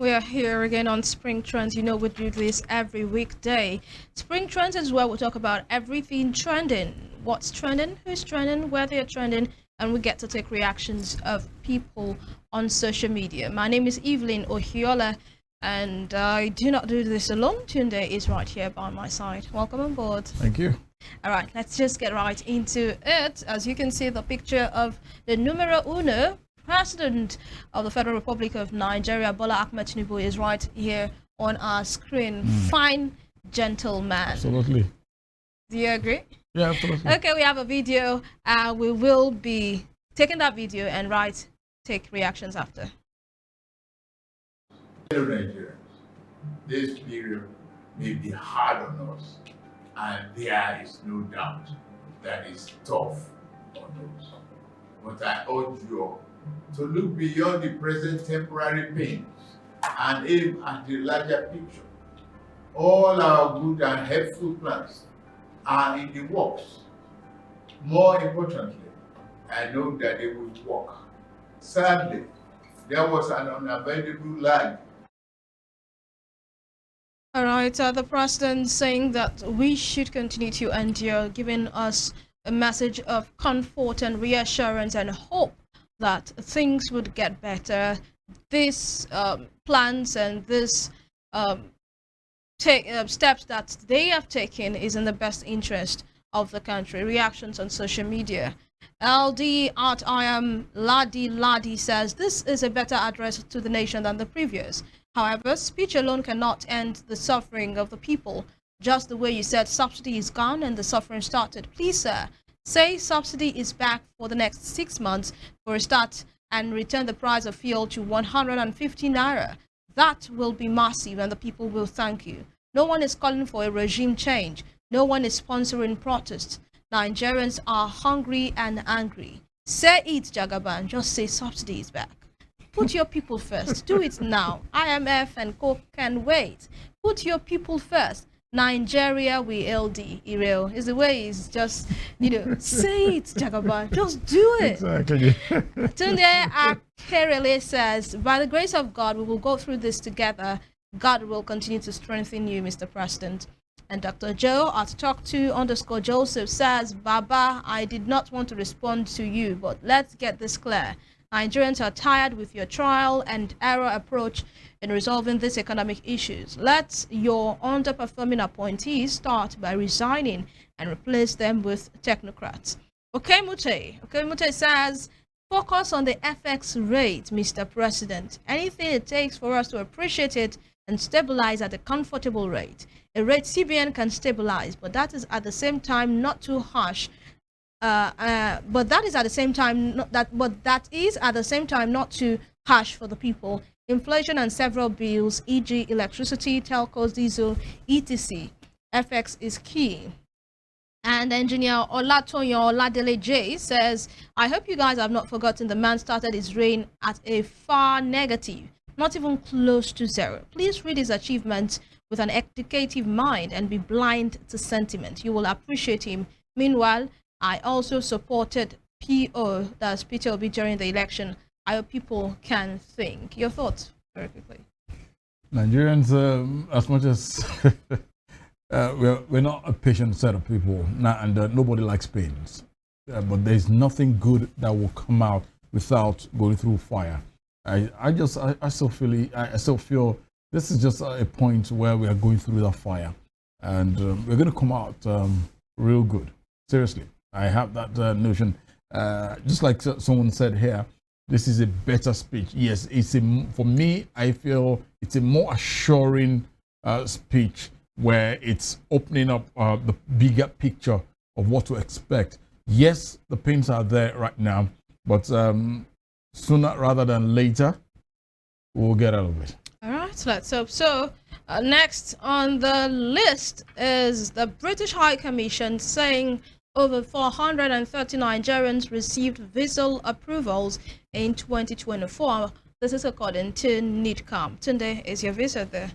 We are here again on Spring Trends. You know we do this every weekday. Spring Trends is where we talk about everything trending. What's trending, who's trending, where they're trending, and we get to take reactions of people on social media. My name is Evelyn Ohiolei, and I do not do this alone. Tunde is right here by my side. Welcome on board. Thank you. All right, let's just get right into it. As you can see, the picture of the numero uno President of the Federal Republic of Nigeria, Bola Ahmed Tinubu, is right here on our screen. Fine gentleman. Absolutely. Do you agree? Yeah, absolutely. Okay, we have a video. We will be taking that video and take reactions after. Hello, Nigerians. This period may be hard on us, and there is no doubt that it's tough on us. But I urge you all to look beyond the present temporary pains and aim at the larger picture. All our good and helpful plans are in the works. More importantly, I know that they will work. Sadly, there was an unavoidable lag. All right, the president saying that we should continue to endure, giving us a message of comfort and reassurance and hope that things would get better. These plans and these steps that they have taken is in the best interest of the country. Reactions on social media. LD at I am Ladi says this is a better address to the nation than the previous. However, speech alone cannot end the suffering of the people. Just the way you said subsidy is gone and the suffering started. Please, sir, say subsidy is back for the next 6 months for a start and return the price of fuel to 150 naira. That will be massive and the people will thank you. No one is calling for a regime change. No one is sponsoring protests. Nigerians are hungry and angry. Say it, Jagaban. Just say subsidy is back. Put your people first. Do it now. IMF and Co can wait. Put your people first. Nigeria we LD. Ireo is the way it's just, say it, Jagaban. Just do it. Exactly. Tunde Akerele says, by the grace of God, we will go through this together. God will continue to strengthen you, Mr. President. And Dr. Joe at talk2_Joseph says, Baba, I did not want to respond to you, but let's get this clear. Nigerians are tired with your trial and error approach in resolving these economic issues. Let your underperforming appointees start by resigning and replace them with technocrats. Okemute says, focus on the FX rate, Mr. President. Anything it takes for us to appreciate it and stabilize at a comfortable rate. A rate CBN can stabilize, but that is at the same time not too harsh. But that is at the same time not too harsh for the people. Inflation and several bills, e.g., electricity, telcos, diesel, etc. FX is key. And engineer Olatoyo Oladele J says, I hope you guys have not forgotten the man started his reign at a far negative, not even close to zero. Please read his achievements with an educative mind and be blind to sentiment. You will appreciate him. Meanwhile, I also supported PO, that's Peter Obi, during the election. I hope people can think. Your thoughts, very quickly. Nigerians, as much as we're not a patient set of people, and nobody likes pains. But there's nothing good that will come out without going through fire. I still feel this is just a point where we are going through that fire, and we're going to come out real good. Seriously, I have that notion. Just like someone said here, this is a better speech. Yes, for me, I feel it's a more assuring speech where it's opening up the bigger picture of what to expect. Yes, the pains are there right now, but sooner rather than later, we'll get out of it. All right, let's hope so. Next on the list is the British High Commission saying over 430 Nigerians received visa approvals in 2024. This is according to NIDCAM. Tunde, is your visa there?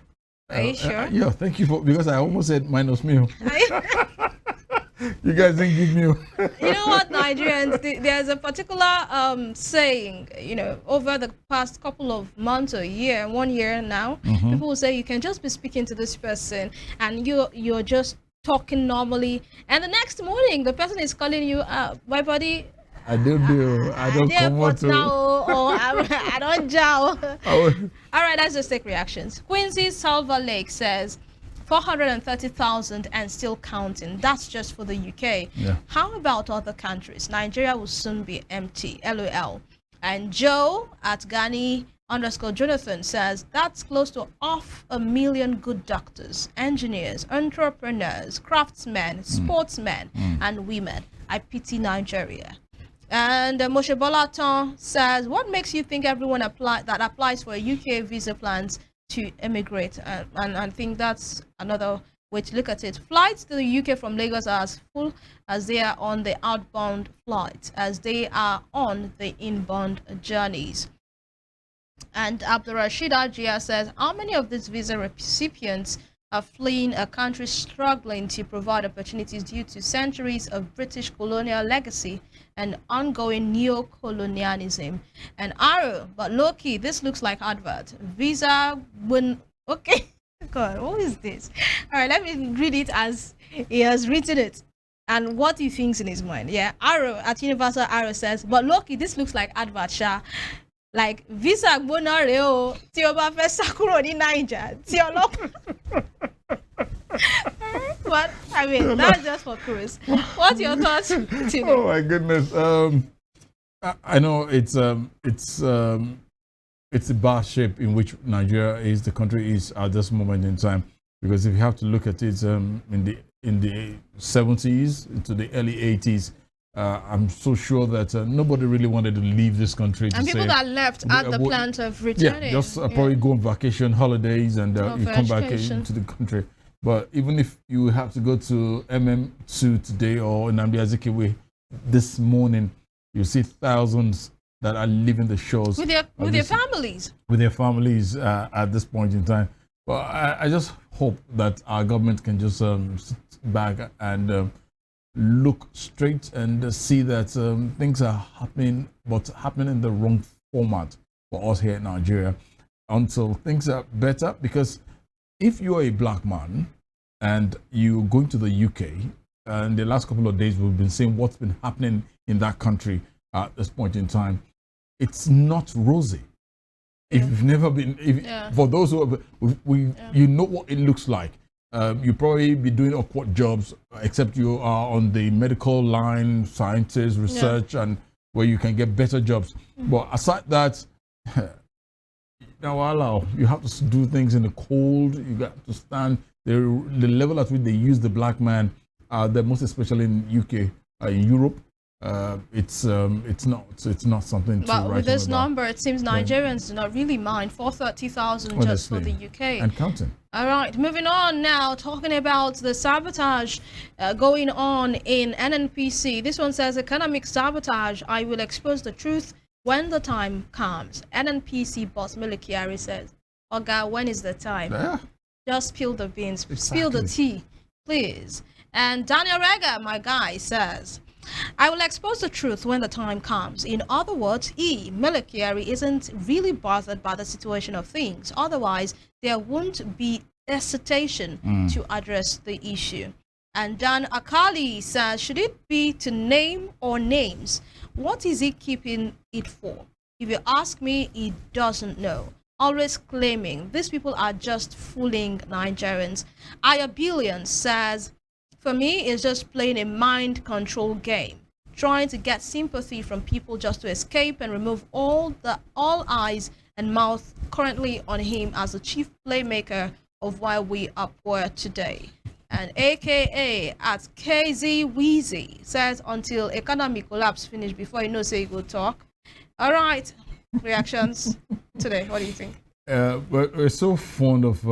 Are you sure? Yeah, thank you because I almost said minus me. You guys didn't give me. You know what, Nigerians, there's a particular saying, over the past couple of months or year, 1 year now, people will say you can just be speaking to this person and you're just talking normally, and the next morning the person is calling you, my buddy, I don't do. I don't come out now, or I don't jow. All right, let's just take reactions. Quincy Salva Lake says 430,000 and still counting. That's just for the UK. Yeah. How about other countries? Nigeria will soon be empty. LOL. And Joe at Gani_Jonathan says that's close to 500,000 good doctors, engineers, entrepreneurs, craftsmen, sportsmen, and women. I pity Nigeria. And Moshe Bolaton says, what makes you think everyone that applies for a UK visa plans to immigrate? And I think that's another way to look at it. Flights to the UK from Lagos are as full as they are on the outbound flights, as they are on the inbound journeys. And Abdurrashid Ajia says, how many of these visa recipients are fleeing a country struggling to provide opportunities due to centuries of British colonial legacy and ongoing neo-colonialism? And Aro, but low-key, this looks like advert. Visa when okay. God, what is this? All right, let me read it as he has written it and what he thinks in his mind. Yeah, Aro at Universal Aro says, but low-key, this looks like advert, Sha. Like visa gbona re o tí o bá fẹ́ sá kúrò ní Naija tí ọlọ́pàá. But I mean, that's just for Chris. What's your thoughts, Tunde? Oh my goodness. I know it's a bad shape in which Nigeria is, the country is at this moment in time. Because if you have to look at it in the 70s into the early 80s, I'm so sure that nobody really wanted to leave this country. And people that left had the plans of returning. Yeah, just probably go on vacation, holidays, and you come back into the country. But even if you have to go to MM2 today or Nnamdi Azikiwe this morning, you see thousands that are leaving the shores with their families. With their families at this point in time. But I just hope that our government can just sit back and look straight and see that things are happening, but happening in the wrong format for us here in Nigeria until things are better. Because if you're a black man and you're going to the UK, and the last couple of days we've been seeing what's been happening in that country at this point in time, it's not rosy. If you've never been, for those who have, you know what it looks like. You probably be doing awkward jobs, except you are on the medical line, sciences, research, and where you can get better jobs. But aside that, now you have to do things in the cold. You got to stand the level at which they use the black man. The most especially in UK, in Europe. It's not something to but write with this about. Number, it seems Nigerians do not really mind 430,000 just for the UK and counting. All right, moving on now, talking about the sabotage going on in NNPC. This one says economic sabotage. I will expose the truth when the time comes. NNPC boss Milikiari says, Oga, when is the time? Yeah. Just spill the beans, Exactly. spill the tea, please. And Daniel Rega, my guy, says, I will expose the truth when the time comes. In other words, Milikiari isn't really bothered by the situation of things. Otherwise, there won't be hesitation to address the issue. And Dan Akali says, should it be to name or names? What is he keeping it for? If you ask me, he doesn't know. Always claiming these people are just fooling Nigerians. Ayabillion says, for me, it's just playing a mind control game, trying to get sympathy from people just to escape and remove all eyes and mouth currently on him as the chief playmaker of why we are poor today. And AKA at KZ Weezy says, until economic collapse finish before you know say you go talk. All right, reactions today. What do you think? We're so fond of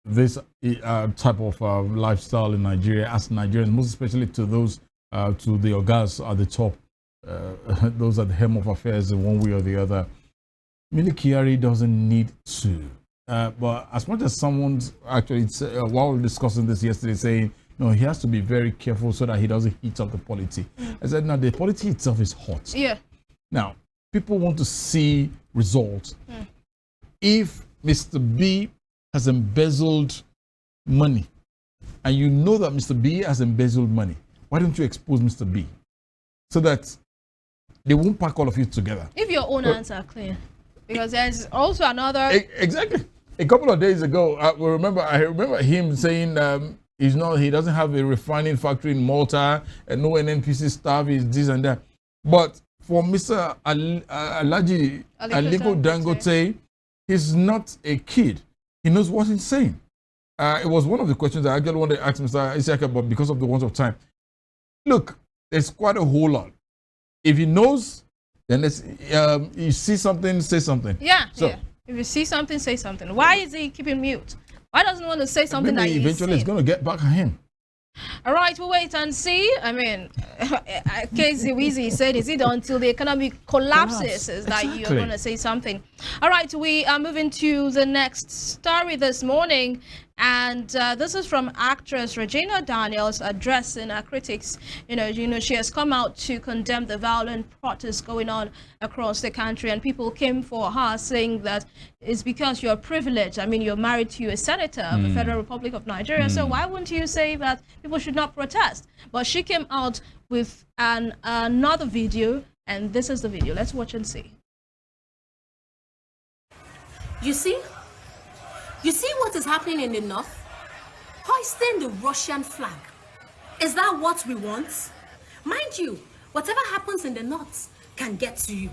this type of lifestyle in Nigeria as Nigerians, most especially to those to the ogas at the top, those at the helm of affairs in one way or the other. Milikiari doesn't need to. But as much as someone's actually, while we were discussing this yesterday, saying No, he has to be very careful so that he doesn't heat up the polity. I said, now the polity itself is hot. Yeah. Now, people want to see results. If Mr. B has embezzled money, and you know that Mr. B has embezzled money, why don't you expose Mr. B? So that they won't pack all of you together. If your own hands are clean. Because there's also another... Exactly. A couple of days ago, I remember him saying he doesn't have a refining factory in Malta, and no NNPC staff is this and that. But for Mr. Aliko Dangote, he's not a kid. He knows what he's saying. It was one of the questions I actually wanted to ask Mr. Isiaka, but because of the want of time. Look, there's quite a whole lot. If he knows, then you see something, say something. Yeah, yeah. If you see something, say something. Why is he keeping mute? Why doesn't he want to say something that eventually it's going to get back at him? All right, we'll wait and see. I mean, Casey Weezy said, is it until the economy collapses that you're going to say something? All right, we are moving to the next story this morning. And this is from actress Regina Daniels addressing her critics. You know, she has come out to condemn the violent protests going on across the country, and people came for her saying that it's because you're privileged. I mean, you're married to a senator of the Federal Republic of Nigeria, so why wouldn't you say that people should not protest? But she came out with another video, and this is the video. Let's watch and see. You see what is happening in the north? Hoisting the Russian flag. Is that what we want? Mind you, whatever happens in the north can get to you.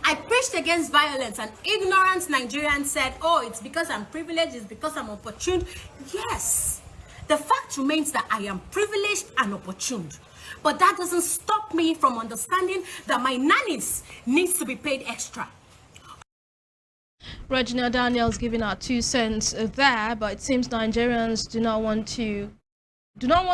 I preached against violence, and ignorant Nigerians said, oh, it's because I'm privileged, it's because I'm opportune. Yes, the fact remains that I am privileged and opportuned. But that doesn't stop me from understanding that my nannies needs to be paid extra. Regina Daniels giving our 2 cents there, but it seems Nigerians do not want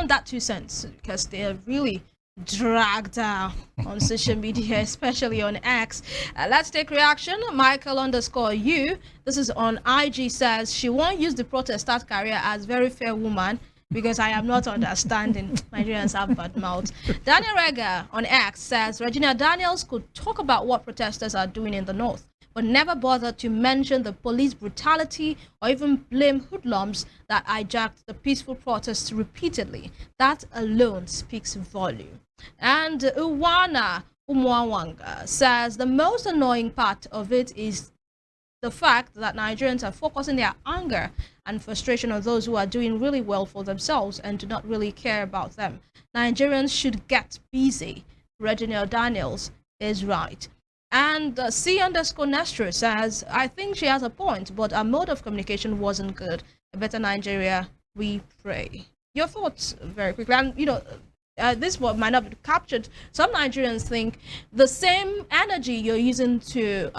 that 2 cents because they are really dragged out on social media, especially on X. Let's take reaction. Michael_U, this is on IG, says she won't use the protest start career as very fair woman because I am not understanding. Nigerians have bad mouths. Daniel Rega on X says Regina Daniels could talk about what protesters are doing in the north, but never bothered to mention the police brutality or even blame hoodlums that hijacked the peaceful protests repeatedly. That alone speaks volume. And Uwana Umwawanga says the most annoying part of it is the fact that Nigerians are focusing their anger and frustration on those who are doing really well for themselves and do not really care about them. Nigerians should get busy. Regina Daniels is right. And C_Nestor says, I think she has a point, but our mode of communication wasn't good. A better Nigeria, we pray. Your thoughts very quickly. And, you know, this word might not be captured. Some Nigerians think the same energy you're using to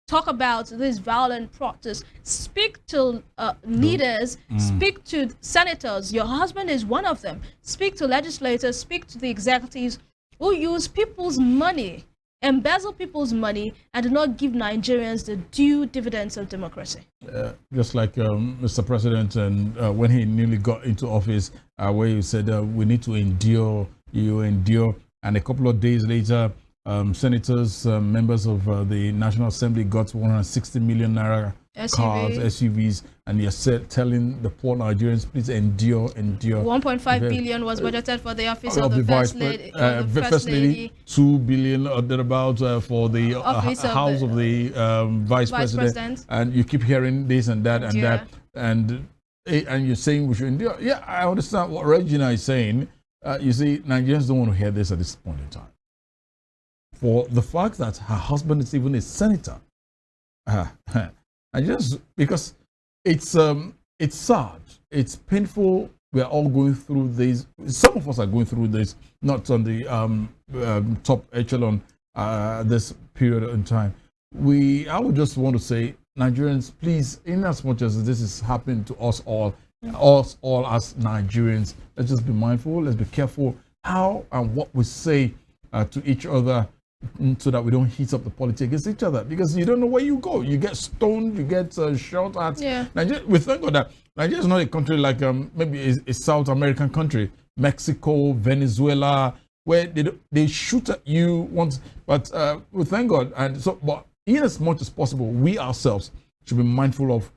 talk about these violent protests, speak to leaders, speak to senators. Your husband is one of them. Speak to legislators, speak to the executives who use people's money, embezzle people's money, and do not give Nigerians the due dividends of democracy. Just like Mr. President, and when he newly got into office, where he said we need to endure, and a couple of days later, senators, members of the National Assembly got 160 million naira cars, SUVs, and you're telling the poor Nigerians, please endure. 1.5 billion was budgeted for the office of the First Lady. 2 billion or thereabouts for the House of the Vice President. And you keep hearing this and that and that, and you're saying we should endure. Yeah, I understand what Regina is saying. You see, Nigerians don't want to hear this at this point in time. For the fact that her husband is even a senator, and just because it's sad, it's painful. We are all going through this. Some of us are going through this, not on the top echelon this period in time. I would just want to say, Nigerians, please, in as much as this is happening to us all as Nigerians, let's just be mindful. Let's be careful how and what we say to each other. so that we don't heat up the politics against each other, because you don't know where you go. You get stoned, you get shot at. Yeah. Nigeria, we thank God that Nigeria is not a country like maybe a South American country, Mexico, Venezuela, where they shoot at you once. But we thank God, and so, but in as much as possible, we ourselves should be mindful of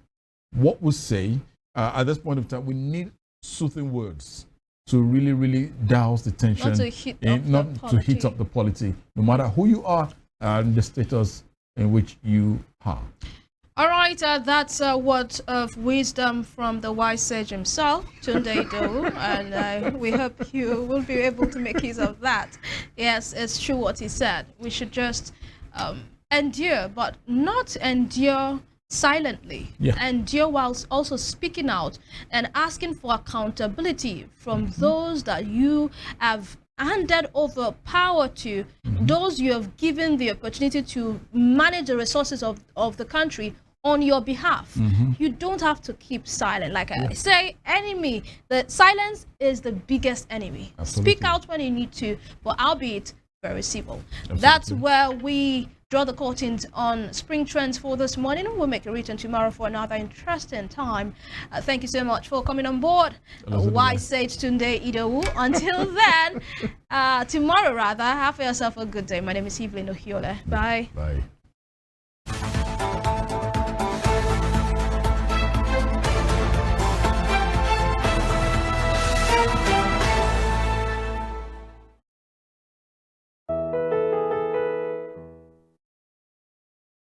what we say. At this point of time, we need soothing words to really, really douse the tension, not to heat up the polity, no matter who you are and the status in which you are. All right, that's a word of wisdom from the wise sage himself, Tunde Idowu, and we hope you will be able to make use of that. Yes, it's true what he said. We should just endure, but not endure silently. Endure whilst also speaking out and asking for accountability from those that you have handed over power to, those you have given the opportunity to manage the resources of the country on your behalf. You don't have to keep silent. Like I say, enemy, the silence is the biggest enemy. Absolutely. Speak out when you need to, but albeit very civil. That's where we draw the curtains on Spring Trends for this morning. We'll make a return tomorrow for another interesting time. Thank you so much for coming on board. Wise Sage Tunde Idowu. Until then, tomorrow rather, have yourself a good day. My name is Evelyn Ohiolei. Bye. Bye.